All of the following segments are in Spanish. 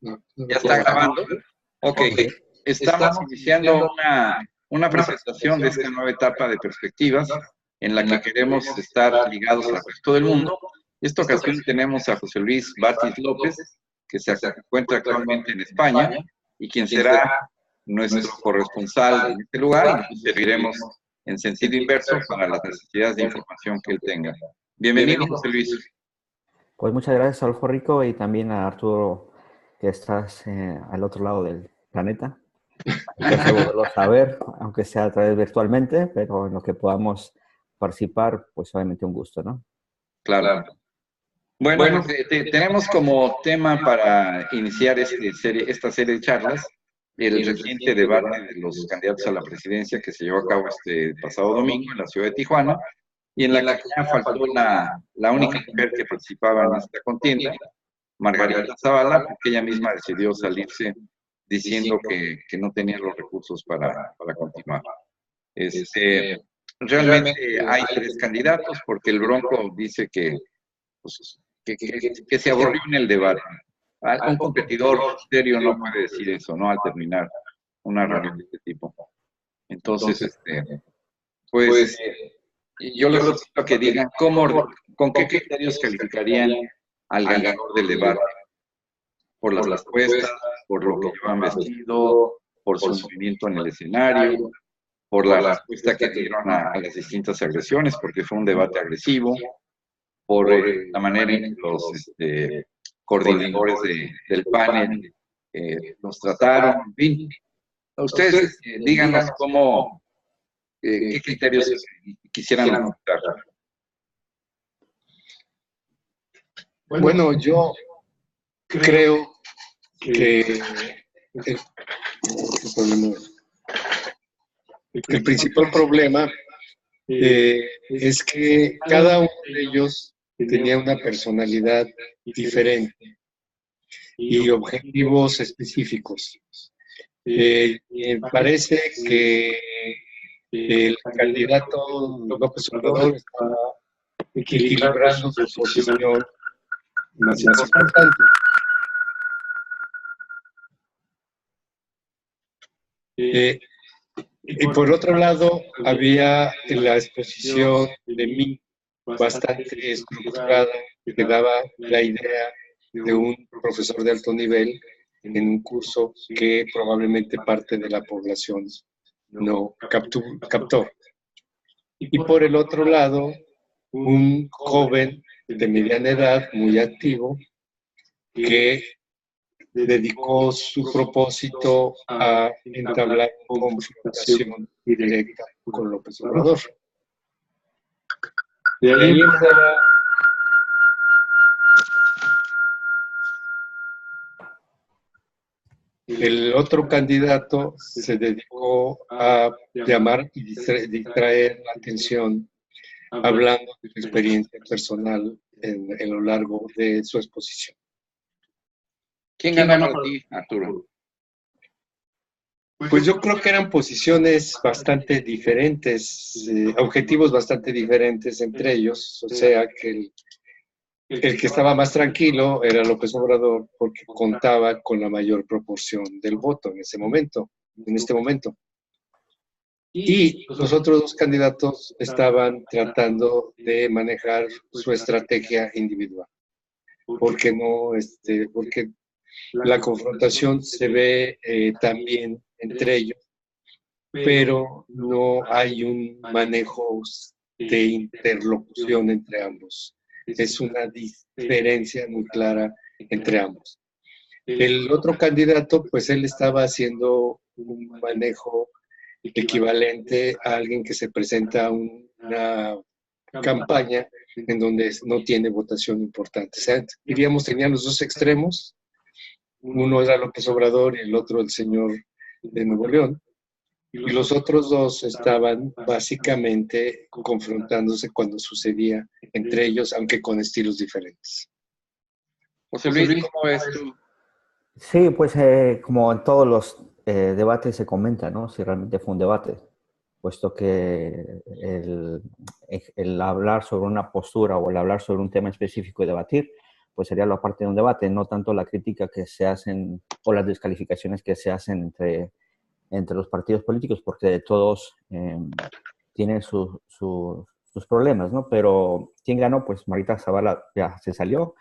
¿Ya está grabando? Ok. Estamos iniciando una presentación de esta nueva etapa de perspectivas en la que queremos estar ligados al resto del mundo. En esta ocasión tenemos a José Luis Batis López, que se encuentra actualmente en España y quien será nuestro corresponsal en este lugar, y nos serviremos en sentido inverso para las necesidades de información que él tenga. Bienvenido, José Luis. Pues muchas gracias, Adolfo Rico, y también a Arturo, que estás al otro lado del planeta. Hay que volverlo a saber, aunque sea a través virtualmente, pero en lo que podamos participar, pues obviamente un gusto, ¿no? Claro. Bueno, tenemos como tema para iniciar esta serie de charlas el reciente debate de los candidatos a la presidencia que se llevó a cabo este pasado domingo en la ciudad de Tijuana, y en la que ya faltó la única mujer que participaba en esta contienda, Margarita Zavala, porque ella misma decidió salirse diciendo que no tenía los recursos para continuar. Realmente hay tres candidatos, porque el Bronco dice que se aburrió en el debate. Un competidor serio no puede decir eso, ¿no? Al terminar una reunión de este tipo. Entonces, pues, yo les invito a que digan con qué criterios calificarían al ganador del debate. Por las respuestas, por lo que llevan vestido, por su movimiento en el escenario, por la respuesta que dieron a las distintas agresiones, porque fue un debate agresivo, por la manera en que los coordinadores del panel nos trataron, en fin. Ustedes díganos qué criterios quisieran apuntar. Bueno, yo creo que el principal problema es que cada uno de ellos tenía una personalidad diferente y objetivos específicos. Me parece que el candidato López Obrador está equilibrando su posición más importante. Y por otro lado, había la exposición de mí bastante estructurada que daba la idea de un profesor de alto nivel en un curso que probablemente parte de la población no captó. Y por el otro lado, un joven de mediana edad, muy activo, que dedicó su propósito a entablar confrontación directa con López Obrador. De ahí en fuera, el otro candidato se dedicó a llamar y distraer la atención hablando de su experiencia personal en lo largo de su exposición. ¿Quién ganó para ti, Arturo? Pues yo creo que eran posiciones bastante diferentes, objetivos bastante diferentes entre ellos. O sea que el que estaba más tranquilo era López Obrador porque contaba con la mayor proporción del voto en este momento. Y los otros dos candidatos estaban tratando de manejar su estrategia individual. Porque la confrontación se ve también entre ellos, pero no hay un manejo de interlocución entre ambos. Es una diferencia muy clara entre ambos. El otro candidato, pues él estaba haciendo un manejo equivalente a alguien que se presenta a una campaña en donde no tiene votación importante. O sea, diríamos, tenían los dos extremos. Uno era López Obrador y el otro el señor de Nuevo León. Y los otros dos estaban básicamente confrontándose cuando sucedía entre ellos, aunque con estilos diferentes. José Luis, ¿cómo ves tú? Sí, pues como en todos los debates se comenta, ¿no? Si realmente fue un debate, puesto que el hablar sobre una postura o el hablar sobre un tema específico y debatir, pues sería la parte de un debate, no tanto la crítica que se hacen o las descalificaciones que se hacen entre los partidos políticos, porque todos tienen sus problemas, ¿no? Pero ¿quién ganó? Pues Margarita Zavala ya se salió,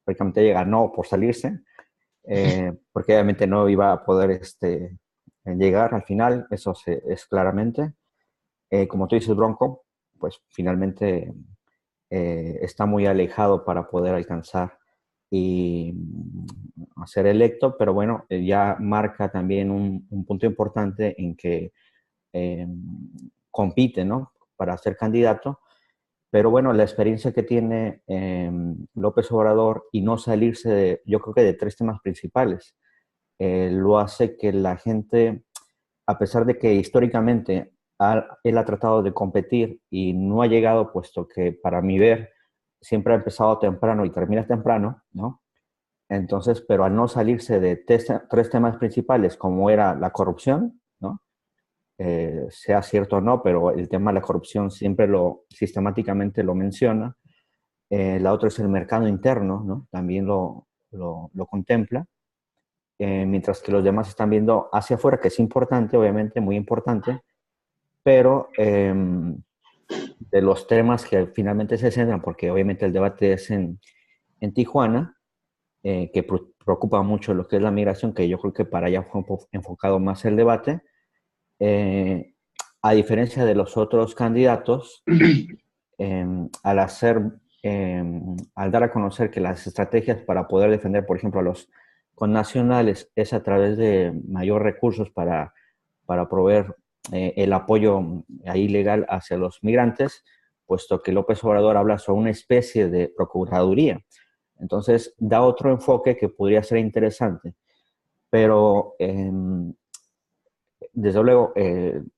prácticamente ella ganó por salirse, porque obviamente no iba a poder llegar al final, eso es claramente. Como tú dices, Bronco, pues finalmente está muy alejado para poder alcanzar y ser electo, pero bueno, ya marca también un punto importante en que compite, ¿no? Para ser candidato, pero bueno, la experiencia que tiene López Obrador y no salirse de, yo creo que de 3 temas principales, lo hace que la gente, a pesar de que históricamente él ha tratado de competir y no ha llegado, puesto que para mi ver siempre ha empezado temprano y termina temprano, ¿no? Entonces, pero al no salirse de 3 temas principales, como era la corrupción, ¿no? Sea cierto o no, pero el tema de la corrupción siempre sistemáticamente lo menciona. La otra es el mercado interno, ¿no? También lo contempla. Mientras que los demás están viendo hacia afuera, que es importante, obviamente, muy importante, pero de los temas que finalmente se centran, porque obviamente el debate es en Tijuana, que preocupa mucho lo que es la migración, que yo creo que para allá fue un poco enfocado más el debate. A diferencia de los otros candidatos, al dar a conocer que las estrategias para poder defender, por ejemplo, a los connacionales es a través de mayor recursos para proveer el apoyo ahí legal hacia los migrantes, puesto que López Obrador habla sobre una especie de procuraduría. Entonces, da otro enfoque que podría ser interesante. Pero, desde luego,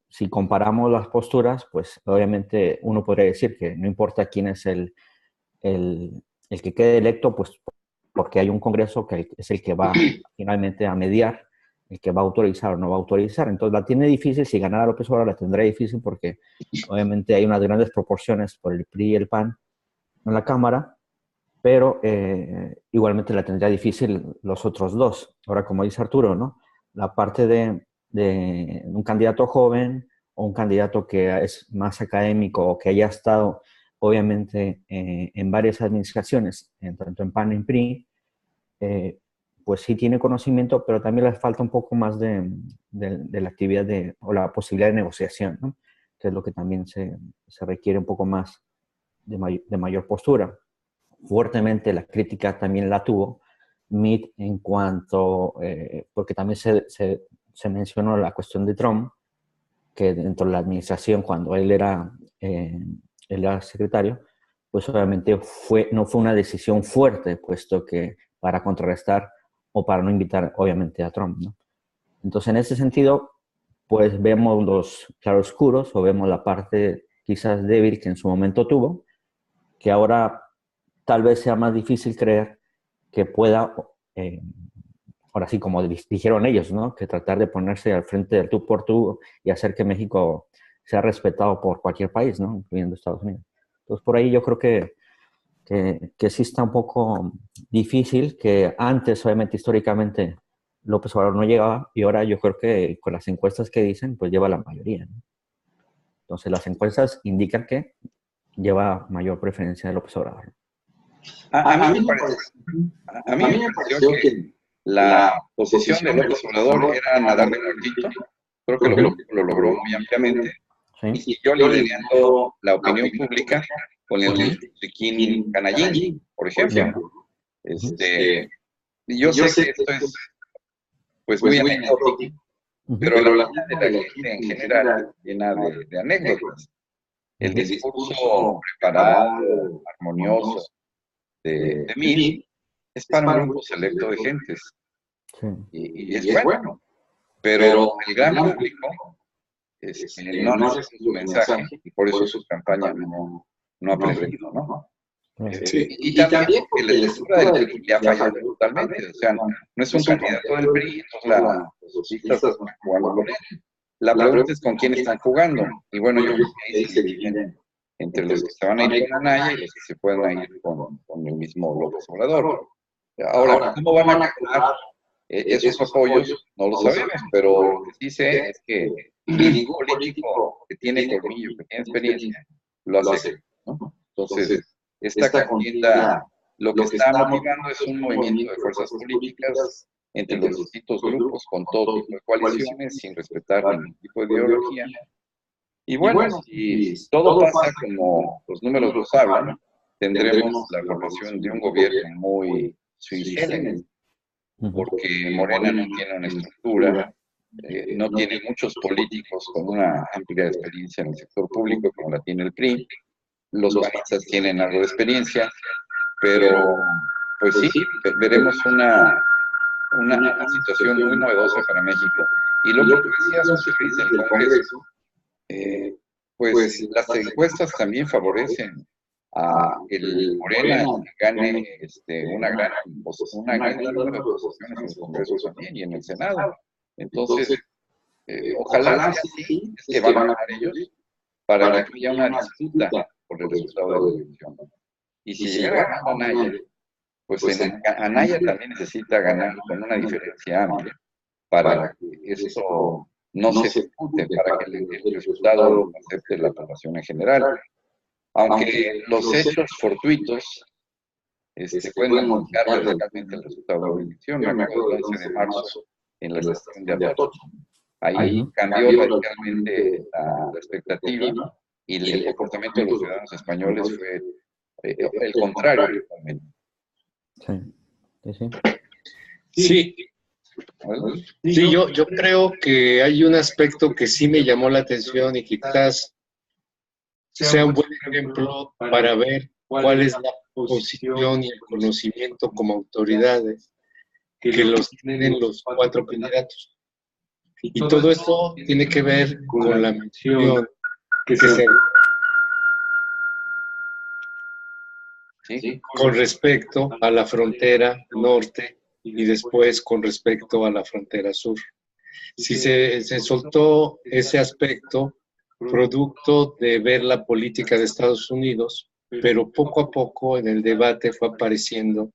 si comparamos las posturas, pues obviamente uno podría decir que no importa quién es el que quede electo, pues porque hay un Congreso que es el que va finalmente a mediar, el que va a autorizar o no va a autorizar. Entonces la tiene difícil, si ganara López Obrador la tendrá difícil porque obviamente hay unas grandes proporciones por el PRI y el PAN en la Cámara, pero igualmente la tendría difícil los otros dos. Ahora, como dice Arturo, ¿no? La parte de un candidato joven o un candidato que es más académico o que haya estado obviamente en varias administraciones, tanto en PAN y en PRI, pues sí tiene conocimiento, pero también le falta un poco más de la actividad o la posibilidad de negociación, ¿no? Que es lo que también se requiere un poco más de mayor postura. Fuertemente la crítica también la tuvo Meade en cuanto, porque también se mencionó la cuestión de Trump, que dentro de la administración, cuando él era secretario, pues obviamente no fue una decisión fuerte, puesto que para contrarrestar o para no invitar, obviamente, a Trump, ¿no? Entonces, en ese sentido, pues vemos los claroscuros o vemos la parte quizás débil que en su momento tuvo, que ahora tal vez sea más difícil creer que pueda, ahora sí, como dijeron ellos, ¿no? Que tratar de ponerse al frente del tú por tú y hacer que México sea respetado por cualquier país, ¿no? Incluyendo Estados Unidos. Entonces, por ahí yo creo que sí está un poco difícil, que antes, obviamente, históricamente, López Obrador no llegaba, y ahora yo creo que con las encuestas que dicen, pues lleva la mayoría, ¿no? Entonces, las encuestas indican que lleva mayor preferencia de López Obrador. A mí me pareció que la posición de López Obrador era nadar de muertito. Creo que lo logró muy ampliamente. ¿Sí? Y siguió liderando la opinión pública con el Riquín Canallín, por ejemplo. Yo sé que esto es pues muy anecdótico, pero la vida de la gente en general llena de anécdotas. El discurso preparado, armonioso de Meade es para un grupo selecto de gentes. Sí. Y es bueno, pero el gran público no recibe su mensaje y por eso su campaña no ha aprendido, ¿no? Sí. Y también porque la lectura del PRI le ha fallado totalmente. O sea, no es un candidato del PRI, entonces los socialistas están jugando con él. La pregunta es con quién están jugando. Y bueno, yo creo que ahí se dividen entre los que se van a ir con Anaya y los que se puedan ir con el mismo López Obrador. Ahora, ¿cómo van a calcular esos apoyos? No lo sabemos, pero lo que sí sé es que ningún político que tiene colmillo, que tiene experiencia, lo hace, ¿no? Entonces, esta contienda lo que está motivando es un movimiento de fuerzas políticas entre los distintos grupos, con todo tipo de coaliciones, sin respetar ningún tipo de ideología. Y bueno, si todo pasa como los números lo hablan, tendremos la formación de un gobierno muy sui generis, porque Morena no tiene una estructura, no tiene muchos políticos con una amplia experiencia en el sector público como la tiene el PRI. Los panistas tienen algo de experiencia, pero pues sí, veremos una situación muy novedosa para México. Y lo que tú decías, José Luis, del Congreso, pues las encuestas también favorecen a el Morena gane una gran número de posiciones en el Congreso también y en el Senado. Entonces, ojalá sea así, es que van a ganar ellos, para que haya una disputa por el resultado de la elección. Y si llegara a ganar Anaya, pues Anaya también necesita ganar con una diferencia amplia para que esto no se discute, para que el resultado lo acepte la población en general. Aunque los hechos fortuitos pueden modificar radicalmente el resultado de la elección. Me acuerdo del 11 de marzo en la estación de Atocha. Ahí cambió radicalmente la expectativa y el comportamiento de los ciudadanos españoles fue el contrario. Sí, yo creo que hay un aspecto que sí me llamó la atención y quizás sea un buen ejemplo para ver cuál es la posición y el conocimiento como autoridades que los tienen los 4 candidatos. Y todo esto tiene que ver con la mención que se con respecto a la frontera norte y después con respecto a la frontera sur. Si se soltó ese aspecto producto de ver la política de Estados Unidos, pero poco a poco en el debate fue apareciendo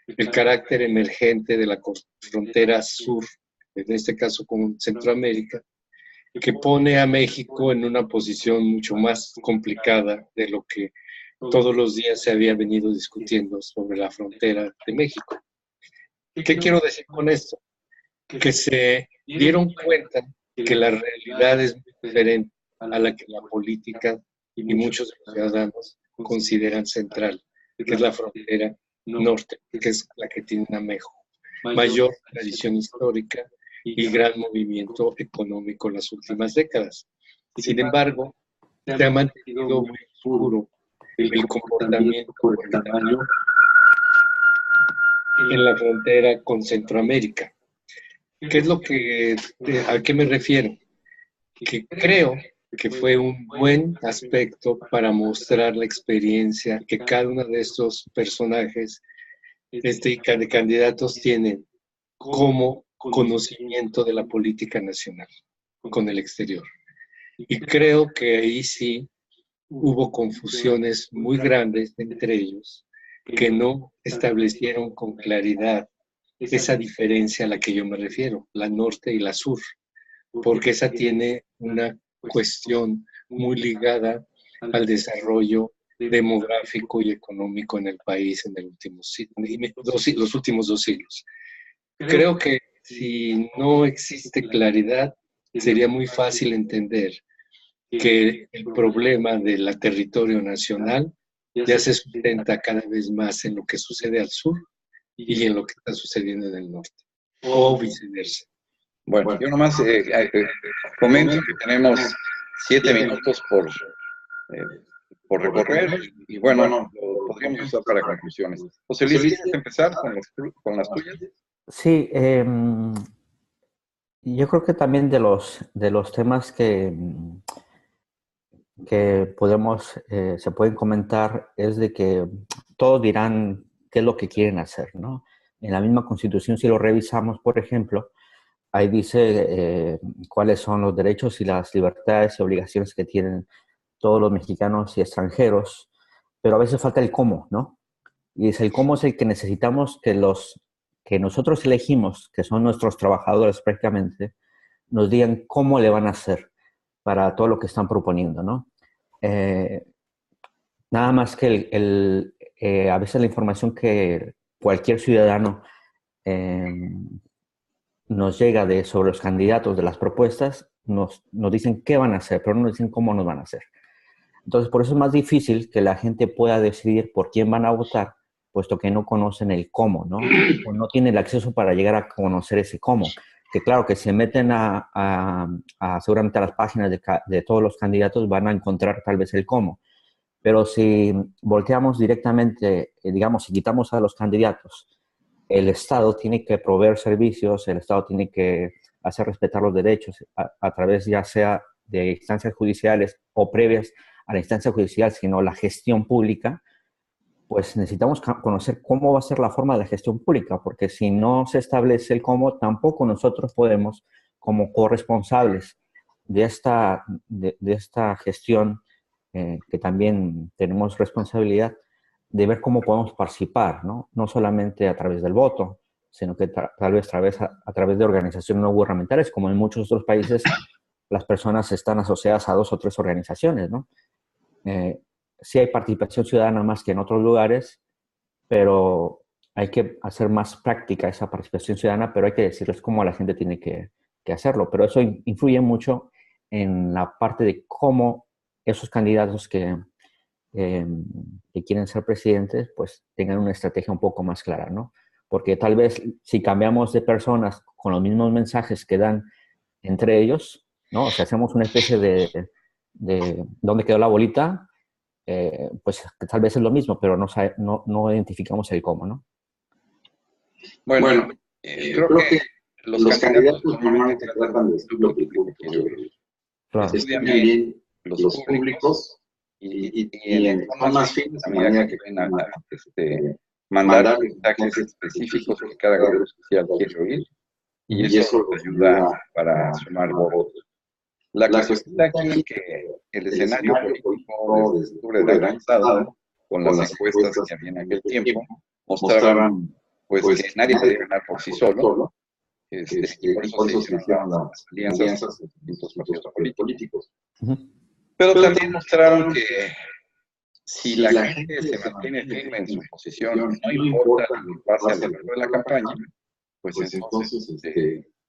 el carácter emergente de la frontera sur, en este caso con Centroamérica, que pone a México en una posición mucho más complicada de lo que todos los días se había venido discutiendo sobre la frontera de México. ¿Qué quiero decir con esto? Que se dieron cuenta que la realidad es diferente a la que la política y muchos de los ciudadanos consideran central, que es la frontera norte, que es la que tiene una mayor tradición histórica y gran movimiento económico en las últimas décadas. Sin embargo, se ha mantenido muy oscuro el comportamiento por el tamaño en la frontera con Centroamérica. ¿Qué es lo que, a qué me refiero? Que creo que fue un buen aspecto para mostrar la experiencia que cada uno de estos personajes de candidatos tienen como conocimiento de la política nacional con el exterior. Y creo que ahí sí hubo confusiones muy grandes entre ellos que no establecieron con claridad esa diferencia a la que yo me refiero, la norte y la sur, porque esa tiene una cuestión muy ligada al desarrollo demográfico y económico en el país en los últimos 2 siglos. Creo que si no existe claridad, sería muy fácil entender que el problema del territorio nacional ya se sustenta cada vez más en lo que sucede al sur y en lo que está sucediendo en el norte, o viceversa. Bueno, yo nomás comento que tenemos 7 minutos por recorrer y bueno, lo podríamos usar para conclusiones. José Luis, ¿quieres empezar con las tuyas? Sí, yo creo que también de los temas que se pueden comentar es de que todos dirán qué es lo que quieren hacer, ¿no? En la misma Constitución, si lo revisamos, por ejemplo, ahí dice cuáles son los derechos y las libertades y obligaciones que tienen todos los mexicanos y extranjeros, pero a veces falta el cómo, ¿no? Y es el cómo es el que necesitamos que nosotros elegimos, que son nuestros trabajadores prácticamente, nos digan cómo le van a hacer para todo lo que están proponiendo, ¿no? Nada más que a veces la información que cualquier ciudadano nos llega sobre los candidatos de las propuestas, nos dicen qué van a hacer, pero no nos dicen cómo nos van a hacer. Entonces, por eso es más difícil que la gente pueda decidir por quién van a votar, puesto que no conocen el cómo, ¿no? O no tienen el acceso para llegar a conocer ese cómo. Que claro, que si se meten seguramente a las páginas de todos los candidatos van a encontrar tal vez el cómo. Pero si volteamos directamente, digamos, si quitamos a los candidatos, el Estado tiene que proveer servicios, el Estado tiene que hacer respetar los derechos a través ya sea de instancias judiciales o previas a la instancia judicial, sino la gestión pública, pues necesitamos conocer cómo va a ser la forma de la gestión pública, porque si no se establece el cómo, tampoco nosotros podemos, como corresponsables de esta gestión, que también tenemos responsabilidad de ver cómo podemos participar, ¿no? No solamente a través del voto, sino que tal vez a través de organizaciones no gubernamentales, como en muchos otros países las personas están asociadas a 2 o 3 organizaciones, ¿no? Sí hay participación ciudadana más que en otros lugares, pero hay que hacer más práctica esa participación ciudadana, pero hay que decirles cómo la gente tiene que hacerlo. Pero eso influye mucho en la parte de cómo esos candidatos que quieren ser presidentes, pues tengan una estrategia un poco más clara, ¿no? Porque tal vez si cambiamos de personas con los mismos mensajes que dan entre ellos, ¿no? O sea, hacemos una especie de dónde quedó la bolita, pues tal vez es lo mismo, pero no identificamos el cómo, ¿no? Bueno, creo que los candidatos normalmente tratan de decir lo que quieren oír. Claro. Estudian bien los públicos y en formas finas, a medida que ven a mandar mensajes específicos que cada grupo social quiere oír, y eso les ayuda para sumar votos. La cuestión aquí es que el escenario político desde octubre del año pasado, con las encuestas que había en aquel tiempo, mostraron pues que nadie podía ganar por sí solo, y por eso se hicieron las alianzas de distintos partidos políticos. Pero también mostraron que si la gente se mantiene firme en su posición, no importa lo que pase a lo largo de la campaña, pues entonces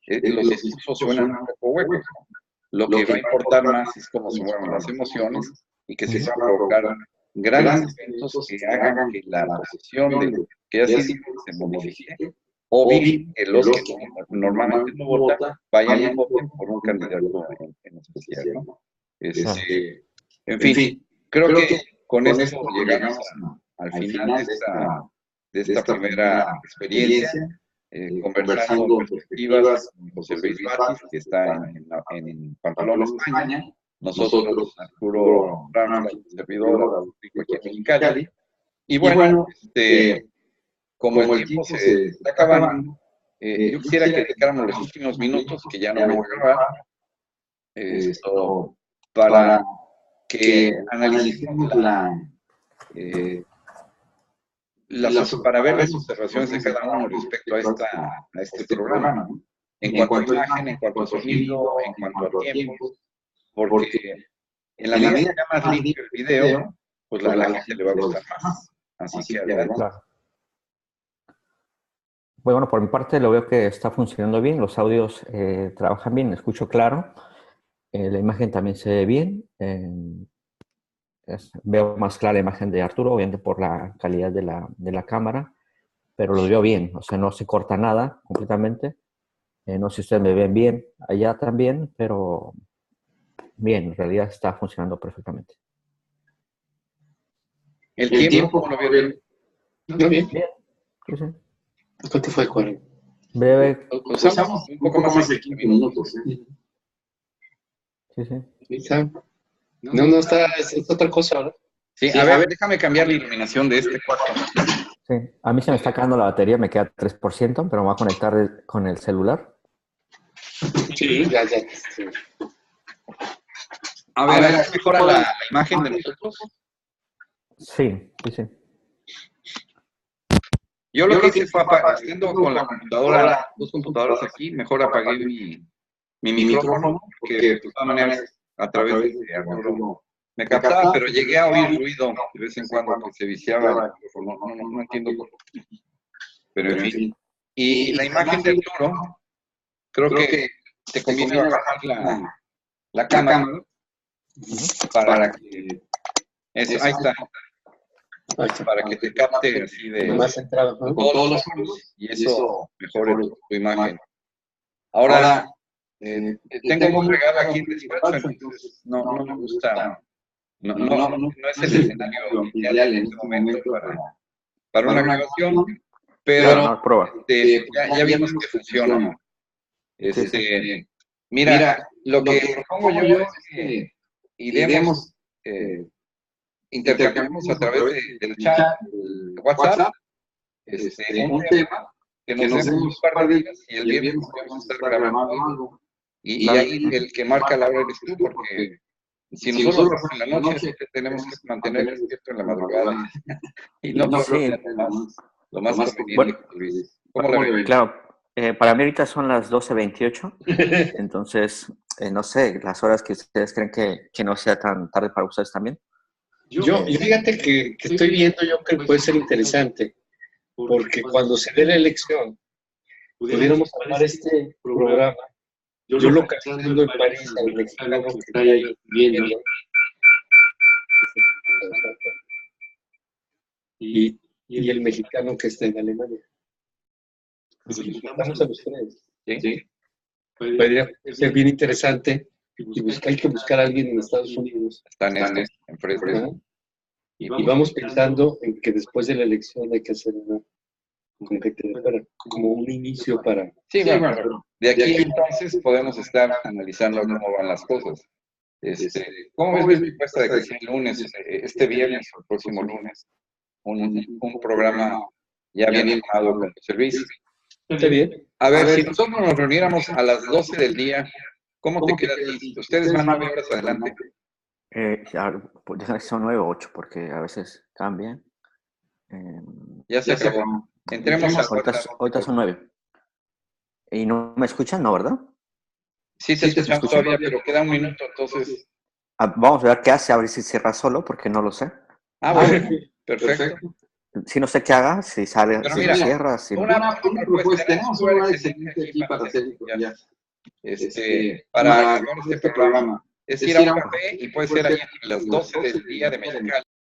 los discursos suenan un poco huecos, ¿no? Lo que va a importar más es cómo se mueven las emociones y que se van a provocar grandes eventos que hagan que la posición de que ha sido se modifique, o bien que los que normalmente no votan vayan y voten por un candidato en especial, ¿no? En fin, creo que con esto llegamos al final de esta primera experiencia, conversando perspectivas con José Luis Batis, que está en Pamplona, España. Nosotros, Arturo Ramos, servidor, aquí en Mexicali. Y bueno, como el tiempo se está acabando, yo quisiera que dedicáramos los últimos minutos, que ya no voy a grabar, para que analicemos para ver las observaciones de cada uno respecto a este programa, ¿no? En cuanto a imagen, en cuanto a sonido, en cuanto a tiempo, porque en la medida que sea más limpio el video, pues a la gente le va a gustar más. Así que adelante. Claro. Bueno, por mi parte lo veo que está funcionando bien, los audios trabajan bien, escucho claro, la imagen también se ve bien, veo más clara la imagen de Arturo, obviamente por la calidad de la cámara, pero lo veo bien, o sea, no se corta nada completamente. No sé si ustedes me ven bien allá también, pero bien, en realidad está funcionando perfectamente. ¿El tiempo cómo lo veo bien? ¿No bien? Bien, sí, sí. ¿Cuánto fue, Juan? Breve. Usamos un poco más de 15 minutos. Sí, sí. No, está, es otra cosa ahora. Sí, a ver, déjame cambiar la iluminación de este cuarto. Sí, a mí se me está acabando la batería, me queda 3%, pero me voy a conectar con el celular. Sí, ya. Sí. A ver, ¿así mejora la imagen de nosotros? Sí, sí, sí. Yo lo que hice fue, estando con la computadora, dos computadoras aquí, mejor apagué mi micrófono, porque de todas maneras, a través de Arturo me captaba, pero llegué a oír ruido de vez en cuando que se viciaba el micrófono. No entiendo por qué. Pero en fin. Y la imagen de Arturo, creo que te conviene bajar la cámara para que... ahí está. Para que te capte así de Más centrado, ¿no? todos los ojos y eso mejore tu imagen. Ahora, tengo un regalo aquí en despacho, entonces no me gusta, no es el escenario ideal en este momento para una grabación, pero ya vimos que funciona. Mira, lo que propongo yo es que iremos, intercambiamos a través del chat, de WhatsApp, un tema que nos demos un par de días y el viernes podemos estar grabando algo. Y ahí el que marca la hora eres tú, porque si nosotros en la noche tenemos que mantener despierto en la madrugada. Y no lo más conveniente, Luis. ¿Cómo lo ves? Claro, para mí ahorita son las 12:28, entonces, no sé, las horas que ustedes creen que no sea tan tarde para ustedes también. Yo fíjate que estoy viendo yo que puede ser interesante, porque cuando se dé la elección, pudiéramos armar este programa, yo localizando en París al mexicano que está ahí viendo, y el mexicano que está en Alemania. Vamos a los tres. ¿Sí? Podría ser bien interesante y hay que buscar a alguien en Estados Unidos. Están enfrente. ¿No? Y vamos pensando en que después de la elección hay que hacer como un inicio para... Sí, bueno, de aquí entonces podemos estar analizando cómo van las cosas. ¿Cómo ves mi propuesta de que sea el lunes, este viernes o el próximo lunes, un programa ya bien armado con tu servicio? ¿Está bien? A ver, si nosotros nos reuniéramos a las 12 del día, ¿cómo te queda a ti? Ustedes van 9 horas adelante. Pues son 9 o 8, porque a veces cambian. Ya se acabó. Entremos a... Ahorita son 9. ¿Y no me escuchan? No, ¿verdad? Sí, te escuchamos todavía, pero queda un minuto, entonces... Vamos a ver qué hace, a ver si cierra solo, porque no lo sé. Bueno, perfecto. Si no sé qué haga, si sale, pero si mira, cierra, si una propuesta, tenemos un lugar excelente aquí para hacer ya. Para acabar este programa, es ir a un café y puede ser ahí a las 12 del día de Mexicali.